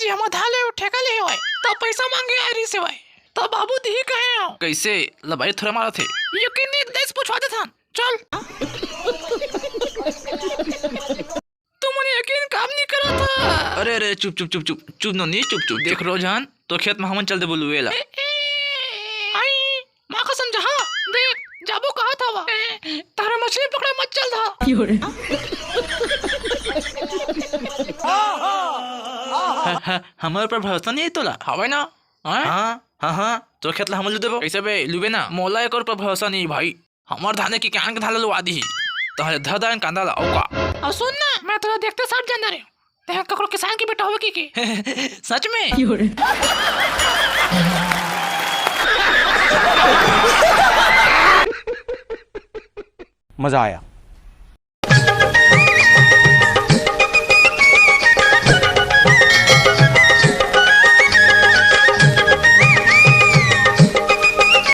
जी हम धाले ठेका ले होय तो पैसा मांगे आरी से होय तो बाबू दी कहे हो कैसे लबाई थोड़ा मारा थे यकीन नहीं देश पूछवा दे था चल तू मुझे यकीन काम नहीं करा था। अरे अरे चुप चुप चुप चुप चुप नो नहीं चुप चुप देख रोजान तो खेत में हमन चल दे बोलू वेला आई माँ कसम जहाँ देख जाबो कहा था वा तारा मछली पकड़े मत चल था हमारे पर भरोसा नहीं है तोला हवे ना हाँ हाँ हाँ तो खेत ला हमन लू देबो कैसे बे लुबे ना मोला एक और पर भरोसा नहीं भाई हमार धाने की कान के धाला लुआ दी तहले धदान कांदा ला औका और सुन ना मैं तो देखते सब जान रहे ते ककरो किसान की बेटा होवे की सच में मजा आया।